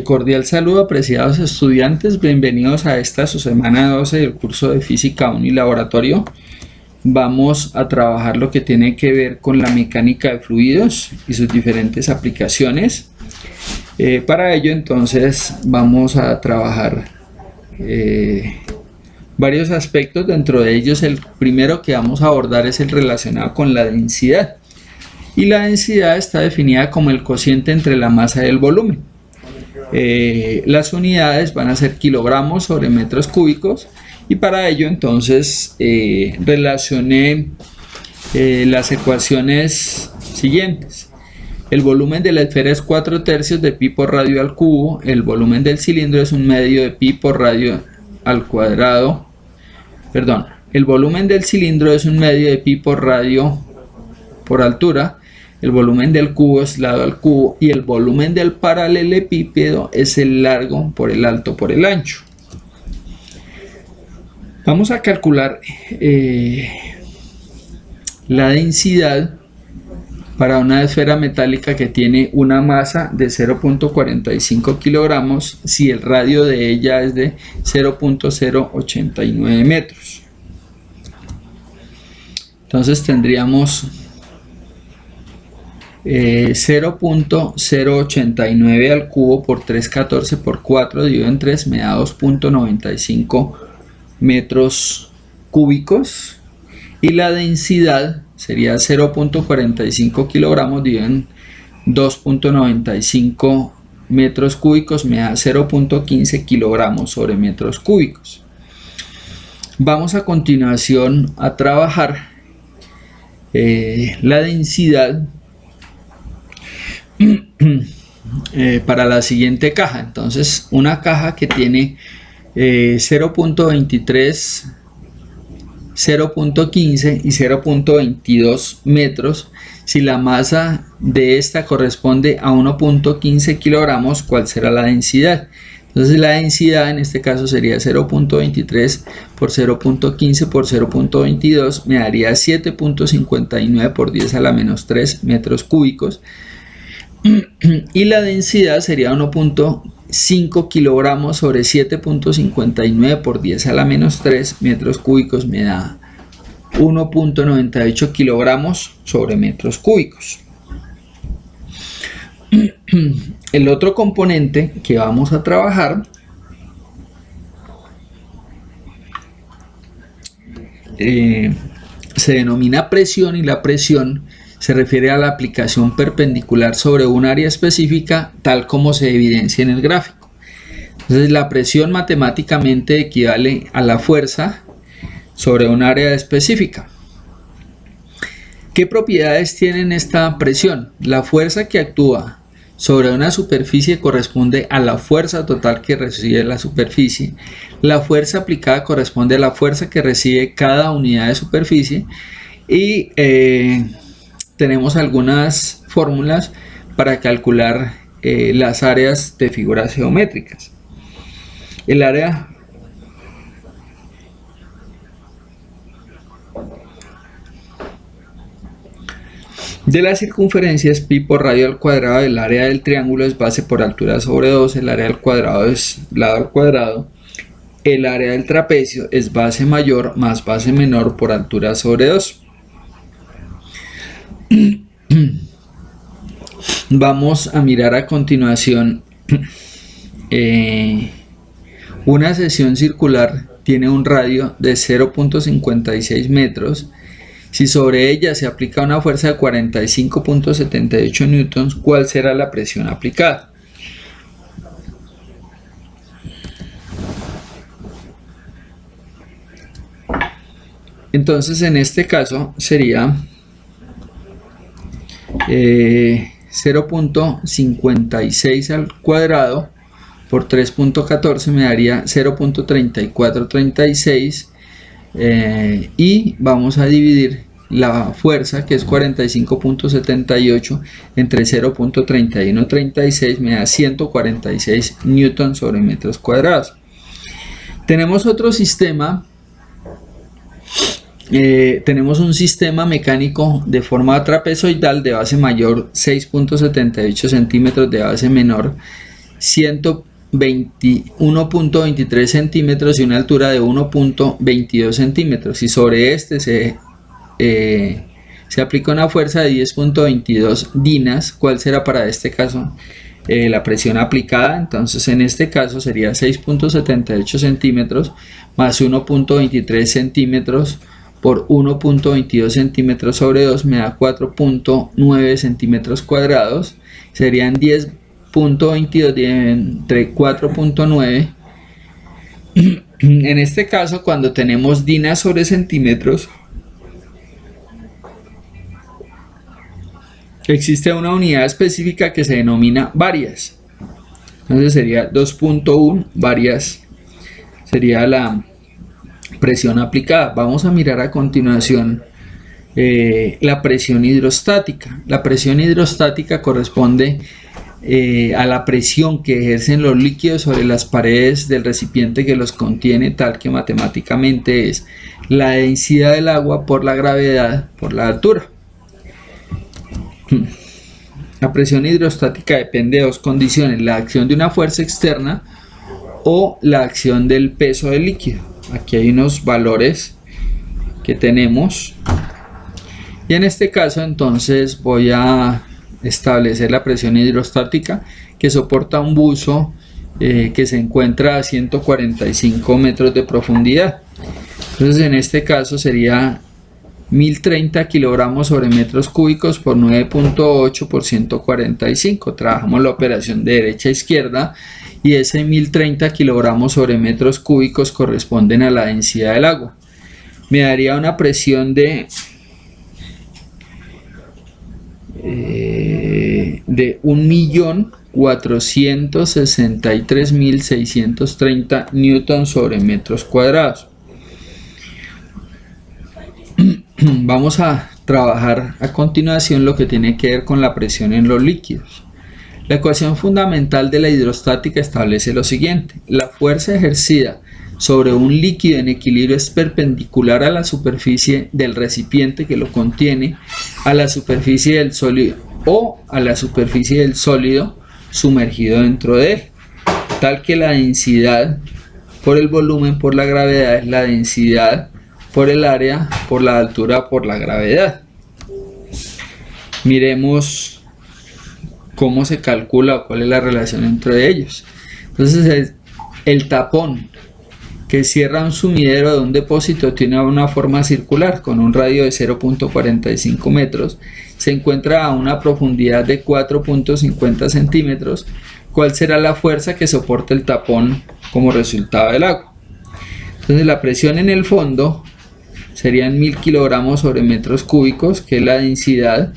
Cordial saludo, apreciados estudiantes, bienvenidos a esta su semana 12 del curso de Física Unilaboratorio. Vamos a trabajar lo que tiene que ver con la mecánica de fluidos y sus diferentes aplicaciones. Para ello entonces vamos a trabajar varios aspectos. Dentro de ellos el primero que vamos a abordar es el relacionado con la densidad. Y la densidad está definida como el cociente entre la masa y el volumen. Las unidades van a ser kilogramos sobre metros cúbicos, y para ello entonces relacioné las ecuaciones siguientes. El volumen de la esfera es 4/3 de pi por radio al cubo. El volumen del cilindro es 1/2 de pi por radio al cuadrado. El volumen del cilindro es 1/2 de pi por radio por altura. El volumen del cubo es lado al cubo, y el volumen del paralelepípedo es el largo por el alto por el ancho. Vamos a calcular la densidad para una esfera metálica que tiene una masa de 0.45 kilogramos si el radio de ella es de 0.089 metros. Entonces tendríamos 0.089 al cubo por 314 por 4 dividido en 3 me da 2.95 metros cúbicos, y la densidad sería 0.45 kilogramos dividido en 2.95 metros cúbicos, me da 0.15 kilogramos sobre metros cúbicos. Vamos a continuación a trabajar la densidad para la siguiente caja. Entonces, una caja que tiene 0.23, 0.15 y 0.22 metros, si la masa de esta corresponde a 1.15 kilogramos, ¿cuál será la densidad? Entonces la densidad en este caso sería 0.23 por 0.15 por 0.22, me daría 7.59 por 10 a la menos 3 metros cúbicos. Y la densidad sería 1.5 kilogramos sobre 7.59 por 10 a la menos 3 metros cúbicos, me da 1.98 kilogramos sobre metros cúbicos. El otro componente que vamos a trabajar se denomina presión, y la presión se refiere a la aplicación perpendicular sobre un área específica, tal como se evidencia en el gráfico. Entonces la presión matemáticamente equivale a la fuerza sobre un área específica. ¿Qué propiedades tiene esta presión? La fuerza que actúa sobre una superficie corresponde a la fuerza total que recibe la superficie. La fuerza aplicada corresponde a la fuerza que recibe cada unidad de superficie, y tenemos algunas fórmulas para calcular las áreas de figuras geométricas. El área de la circunferencia es pi por radio al cuadrado. El área del triángulo es base por altura sobre 2. El área al cuadrado es lado al cuadrado. El área del trapecio es base mayor más base menor por altura sobre 2. Vamos a mirar a continuación una sección circular tiene un radio de 0.56 metros. Si sobre ella se aplica una fuerza de 45.78 newtons, ¿cuál será la presión aplicada? Entonces en este caso sería 0.56 al cuadrado por 3.14 me daría 0.3436, y vamos a dividir la fuerza, que es 45.78, entre 0.3136, me da 146 newtons sobre metros cuadrados. Tenemos otro sistema. Tenemos un sistema mecánico de forma trapezoidal de base mayor 6.78 centímetros, de base menor 1.23 centímetros y una altura de 1.22 centímetros, y sobre este se aplica una fuerza de 10.22 dinas. ¿Cuál será para este caso la presión aplicada? Entonces en este caso sería 6.78 centímetros más 1.23 centímetros por 1.22 centímetros sobre 2 me da 4.9 centímetros cuadrados. Serían 10.22 entre 4.9. En este caso, cuando tenemos dinas sobre centímetros, existe una unidad específica que se denomina varias. Entonces sería 2.1 varias, sería la presión aplicada. Vamos a mirar a continuación la presión hidrostática. La presión hidrostática corresponde a la presión que ejercen los líquidos sobre las paredes del recipiente que los contiene, tal que matemáticamente es la densidad del agua por la gravedad por la altura. La presión hidrostática depende de dos condiciones: la acción de una fuerza externa o la acción del peso del líquido. Aquí hay unos valores que tenemos, y en este caso entonces voy a establecer la presión hidrostática que soporta un buzo que se encuentra a 145 metros de profundidad. Entonces en este caso sería 1030 kilogramos sobre metros cúbicos por 9.8 por 145. Trabajamos la operación de derecha a izquierda y ese 1030 kilogramos sobre metros cúbicos corresponden a la densidad del agua. Me daría una presión de 1.463.630 newtons sobre metros cuadrados. Vamos a trabajar a continuación lo que tiene que ver con la presión en los líquidos. La ecuación fundamental de la hidrostática establece lo siguiente: la fuerza ejercida sobre un líquido en equilibrio es perpendicular a la superficie del recipiente que lo contiene, a la superficie del sólido o a la superficie del sólido sumergido dentro de él, tal que la densidad por el volumen por la gravedad es la densidad por el área por la altura por la gravedad. Miremos cómo se calcula o cuál es la relación entre ellos. Entonces el tapón que cierra un sumidero de un depósito tiene una forma circular con un radio de 0.45 metros, se encuentra a una profundidad de 4.50 centímetros. ¿Cuál será la fuerza que soporta el tapón como resultado del agua? Entonces la presión en el fondo serían 1000 kilogramos sobre metros cúbicos, que es la densidad,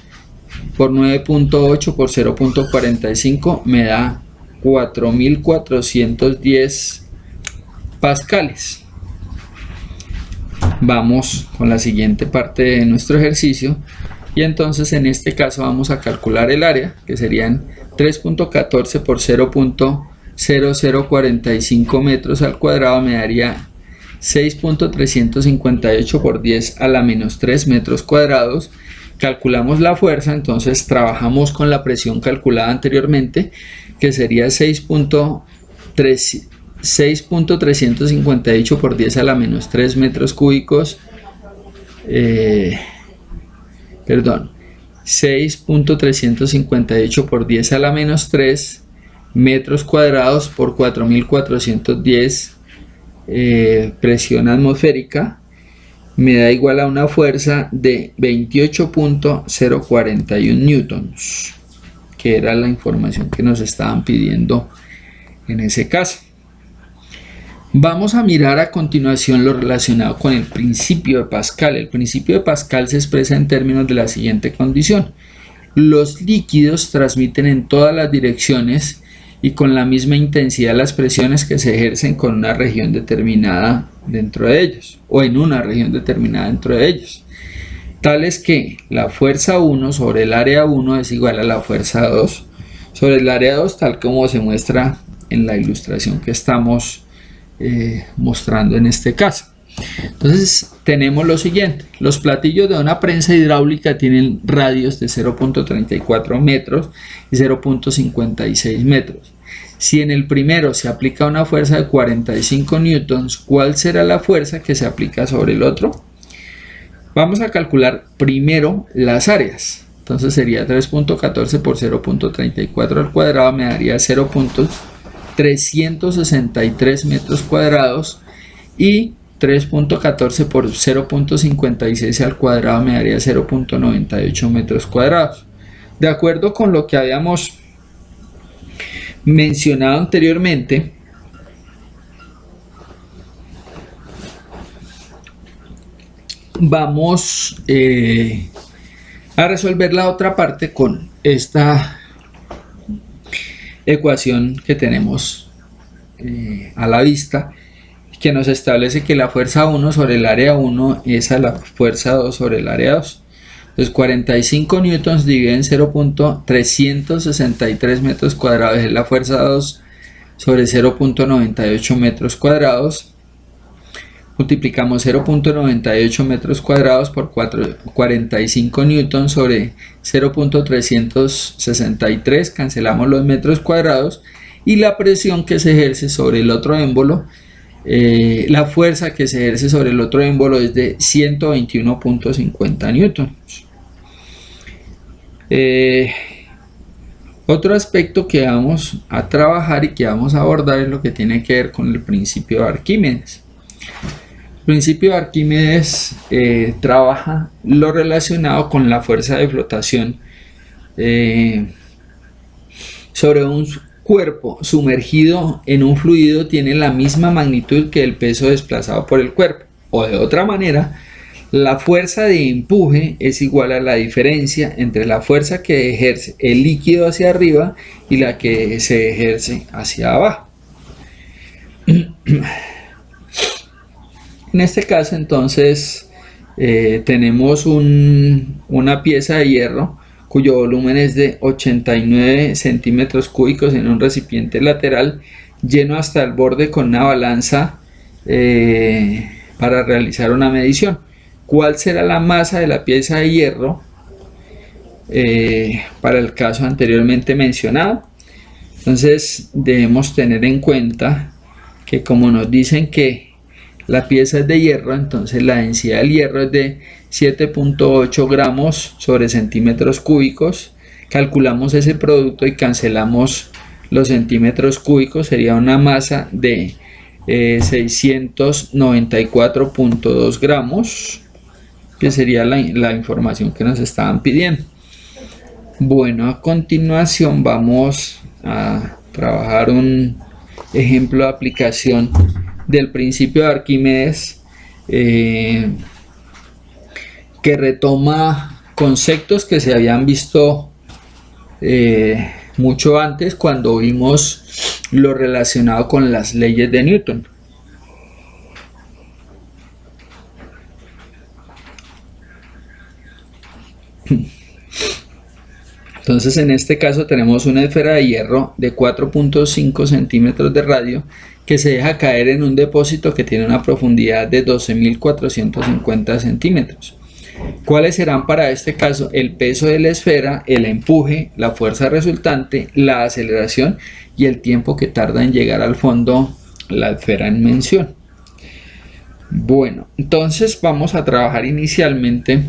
por 9.8 por 0.45 me da 4410 pascales. Vamos con la siguiente parte de nuestro ejercicio, y entonces en este caso vamos a calcular el área, que serían 3.14 por 0.0045 metros al cuadrado, me daría 6.358 por 10 a la menos 3 metros cuadrados. Calculamos la fuerza, entonces trabajamos con la presión calculada anteriormente, que sería 6.358 por 10 a la menos 3 metros cúbicos, 6.358 por 10 a la menos 3 metros cuadrados por 4.410 presión atmosférica, me da igual a una fuerza de 28.041 newtons, que era la información que nos estaban pidiendo en ese caso. Vamos a mirar a continuación lo relacionado con el principio de Pascal. El principio de Pascal se expresa en términos de la siguiente condición: los líquidos transmiten en todas las direcciones y con la misma intensidad las presiones que se ejercen con una región determinada dentro de ellos, o en una región determinada dentro de ellos, tales que la fuerza 1 sobre el área 1 es igual a la fuerza 2 sobre el área 2, tal como se muestra en la ilustración que estamos mostrando en este caso. Entonces tenemos lo siguiente: los platillos de una prensa hidráulica tienen radios de 0.34 metros y 0.56 metros. Si en el primero se aplica una fuerza de 45 newtons, ¿cuál será la fuerza que se aplica sobre el otro? Vamos a calcular primero las áreas. Entonces sería 3.14 por 0.34 al cuadrado me daría 0.363 metros cuadrados, y 3.14 por 0.56 al cuadrado me daría 0.98 metros cuadrados. De acuerdo con lo que habíamos mencionado anteriormente, vamos a resolver la otra parte con esta ecuación que tenemos a la vista, que nos establece que la fuerza 1 sobre el área 1 es a la fuerza 2 sobre el área 2. Entonces 45 newtons dividido en 0.363 metros cuadrados es la fuerza 2 sobre 0.98 metros cuadrados. Multiplicamos 0.98 metros cuadrados por 45 newtons sobre 0.363, cancelamos los metros cuadrados, y la presión que se ejerce sobre el otro émbolo, la fuerza que se ejerce sobre el otro émbolo es de 121.50 newtons. Otro aspecto que vamos a trabajar y que vamos a abordar es lo que tiene que ver con el principio de Arquímedes. El principio de Arquímedes trabaja lo relacionado con la fuerza de flotación sobre un cuerpo sumergido en un fluido tiene la misma magnitud que el peso desplazado por el cuerpo, o de otra manera, la fuerza de empuje es igual a la diferencia entre la fuerza que ejerce el líquido hacia arriba y la que se ejerce hacia abajo. En este caso, entonces, tenemos una pieza de hierro cuyo volumen es de 89 centímetros cúbicos en un recipiente lateral lleno hasta el borde con una balanza para realizar una medición. ¿Cuál será la masa de la pieza de hierro para el caso anteriormente mencionado? Entonces debemos tener en cuenta que, como nos dicen que la pieza es de hierro, entonces la densidad del hierro es de 7.8 gramos sobre centímetros cúbicos. Calculamos ese producto y cancelamos los centímetros cúbicos, sería una masa de 694.2 gramos, que sería la información que nos estaban pidiendo. Bueno, a continuación vamos a trabajar un ejemplo de aplicación del principio de Arquímedes que retoma conceptos que se habían visto mucho antes cuando vimos lo relacionado con las leyes de Newton. Entonces, en este caso tenemos una esfera de hierro de 4.5 centímetros de radio que se deja caer en un depósito que tiene una profundidad de 12.450 centímetros. ¿Cuáles serán para este caso el peso de la esfera, el empuje, la fuerza resultante, la aceleración y el tiempo que tarda en llegar al fondo la esfera en mención? Bueno, entonces vamos a trabajar inicialmente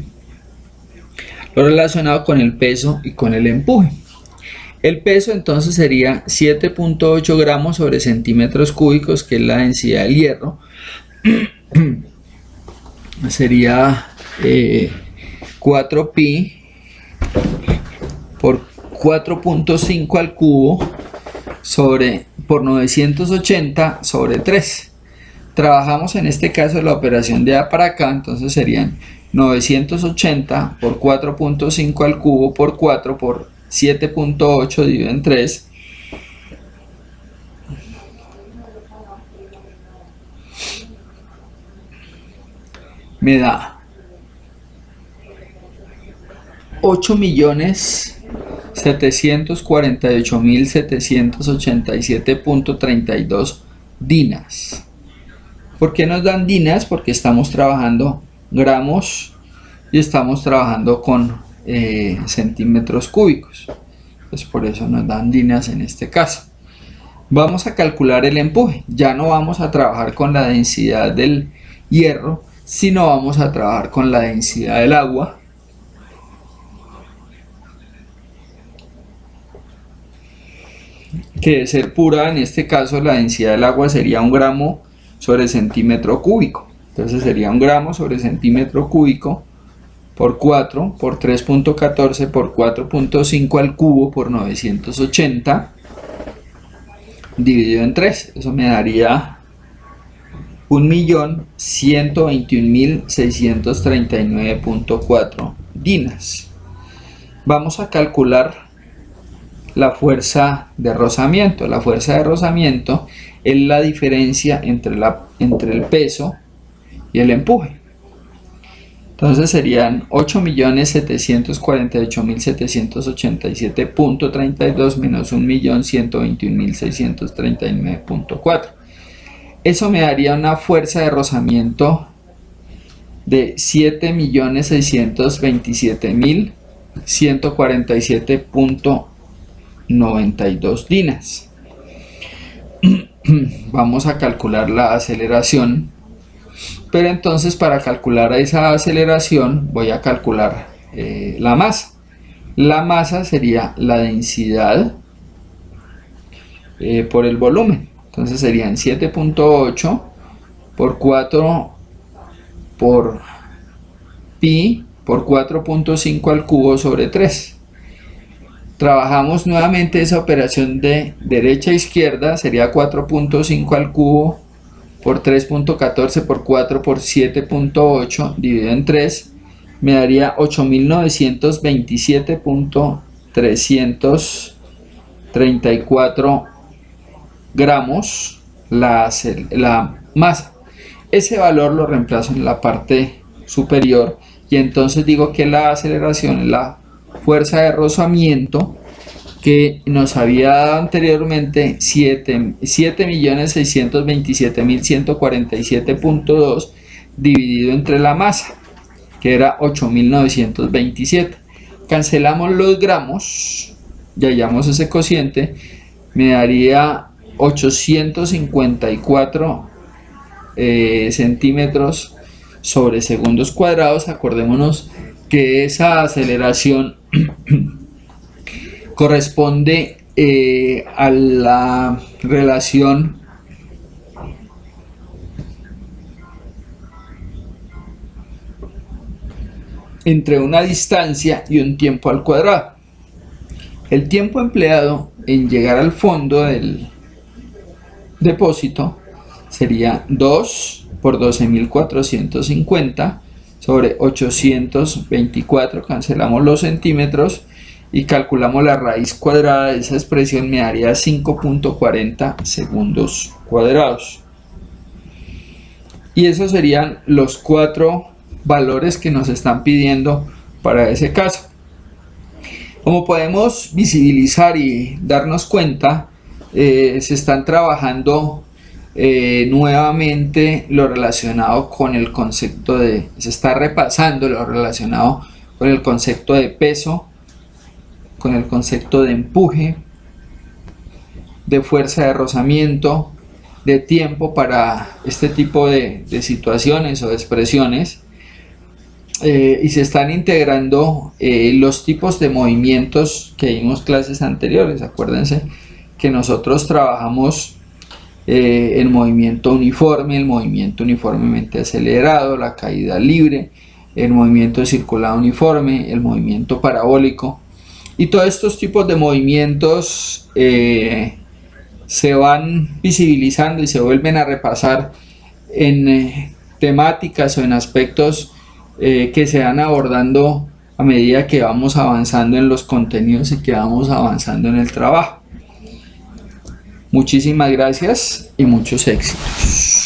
lo relacionado con el peso y con el empuje. El peso entonces sería 7.8 gramos sobre centímetros cúbicos, que es la densidad del hierro. Sería 4pi por 4.5 al cubo por 980 sobre 3. Trabajamos en este caso la operación de A para acá, entonces serían 980 por 4.5 al cubo por 4 por 7.8 dividido en 3. Me da 8.748.787.32 dinas. ¿Por qué nos dan dinas? Porque estamos trabajando gramos y estamos trabajando con centímetros cúbicos, pues por eso nos dan dinas en este caso. Vamos a calcular el empuje. Ya no vamos a trabajar con la densidad del hierro, sino vamos a trabajar con la densidad del agua. Que de ser pura, en este caso la densidad del agua sería 1 gramo sobre centímetro cúbico. Entonces sería 1 gramo sobre centímetro cúbico por 4 por 3.14 por 4.5 al cubo por 980 dividido en 3. Eso me daría 1.121.639.4 dinas. Vamos a calcular la fuerza de rozamiento. La fuerza de rozamiento es la diferencia entre el peso y el empuje. Entonces serían 8.748.787.32 menos 1.121.639.4. Eso me daría una fuerza de rozamiento de 7.627.147.92 dinas. Vamos a calcular la aceleración, pero entonces para calcular esa aceleración voy a calcular la masa. La masa sería la densidad por el volumen. Entonces serían 7.8 por 4 por pi por 4.5 al cubo sobre 3. Trabajamos nuevamente esa operación de derecha a izquierda, sería 4.5 al cubo por 3.14 por 4 por 7.8 dividido en 3, me daría 8.927.334 gramos la masa. Ese valor lo reemplazo en la parte superior y entonces digo que la aceleración es la fuerza de rozamiento que nos había dado anteriormente 7.627.147.2 dividido entre la masa, que era 8.927. Cancelamos los gramos y hallamos ese cociente, me daría 854 centímetros sobre segundos cuadrados. Acordémonos que esa aceleración corresponde a la relación entre una distancia y un tiempo al cuadrado. El tiempo empleado en llegar al fondo del depósito sería 2 por 12.450 sobre 824, cancelamos los centímetros y calculamos la raíz cuadrada de esa expresión, me daría 5.40 segundos cuadrados. Y esos serían los 4 valores que nos están pidiendo para ese caso. Como podemos visibilizar y darnos cuenta, se están trabajando nuevamente lo relacionado con el concepto se está repasando lo relacionado con el concepto de peso, con el concepto de empuje, de fuerza de rozamiento, de tiempo para este tipo de situaciones o de expresiones, y se están integrando los tipos de movimientos que vimos clases anteriores. Acuérdense que nosotros trabajamos el movimiento uniforme, el movimiento uniformemente acelerado, la caída libre, el movimiento circular uniforme, el movimiento parabólico, y todos estos tipos de movimientos se van visibilizando y se vuelven a repasar en temáticas o en aspectos que se van abordando a medida que vamos avanzando en los contenidos y que vamos avanzando en el trabajo. Muchísimas gracias y muchos éxitos.